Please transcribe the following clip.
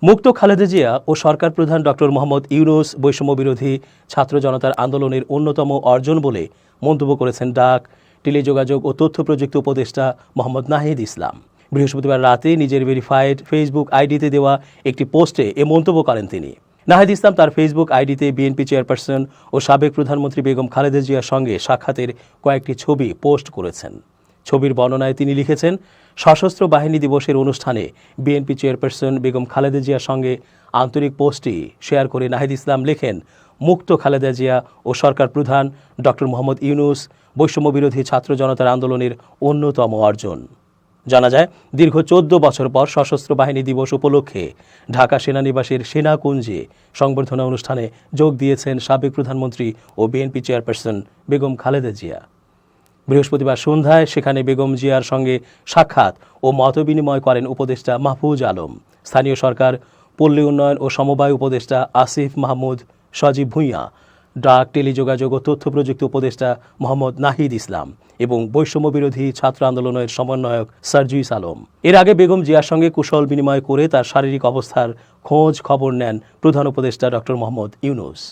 মুক্ত খালেদা জিয়া ও সরকার প্রধান ডক্টর মোহাম্মদ ইউনূস বৈষম্য বিরোধী ছাত্র জনতার আন্দোলনের অন্যতম অর্জন বলে মন্তব্য করেছেন ডাক, টেলিযোগাযোগ ও তথ্য প্রযুক্তি উপদেষ্টা মোহাম্মদ নাহিদ ইসলাম। বৃহস্পতিবার রাতে নিজের ভেরিফাইড ফেসবুক আইডিতে দেওয়া একটি পোস্টে এ মন্তব্য করেন তিনি। নাহিদ ইসলাম তার ফেসবুক আইডিতে বিএনপি চেয়ারপারসন ও সাবেক প্রধানমন্ত্রী বেগম খালেদা জিয়ার সঙ্গে সাক্ষাতের কয়েকটি ছবি পোস্ট করেছেন। ছবির বর্ণনায় তিনি লিখেছেন, সশস্ত্র বাহিনী দিবসের অনুষ্ঠানে বিএনপি চেয়ারপারসন বেগম খালেদা জিয়ার সঙ্গে আন্তরিক পোস্টটি শেয়ার করে নাহিদ ইসলাম লেখেন, মুক্ত খালেদা জিয়া ও সরকার প্রধান ডক্টর মোহাম্মদ ইউনূস বৈষম্য বিরোধী ছাত্র জনতার আন্দোলনের অন্যতম অর্জন। জানা যায়, দীর্ঘ 14 বছর পর সশস্ত্র বাহিনী দিবস উপলক্ষে ঢাকা সেনানিবাসের সেনাকুঞ্জে সংবর্ধনা অনুষ্ঠানে যোগ দিয়েছেন সাবেক প্রধানমন্ত্রী ও বিএনপি চেয়ারপারসন বেগম খালেদা জিয়া। বৃহস্পতিবার সন্ধ্যায় সেখানে বেগম জিয়ার সঙ্গে সাক্ষাৎ ও মতবিনিময় করেন উপদেষ্টা মাহফুজ আলম, স্থানীয় সরকার, পল্লী উন্নয়ন ও সমবায় উপদেষ্টা আসিফ মাহমুদ সজীব ভূঁইয়া, ডাক, টেলিযোগাযোগ ও তথ্য প্রযুক্তি উপদেষ্টা মোহাম্মদ নাহিদ ইসলাম এবং বৈষম্য বিরোধী ছাত্র আন্দোলনের সমন্বয়ক সার্জিস আলম। এর আগে বেগম জিয়ার সঙ্গে কুশল বিনিময় করে তার শারীরিক অবস্থার খোঁজ খবর নেন প্রধান উপদেষ্টা ডক্টর মোহাম্মদ ইউনূস।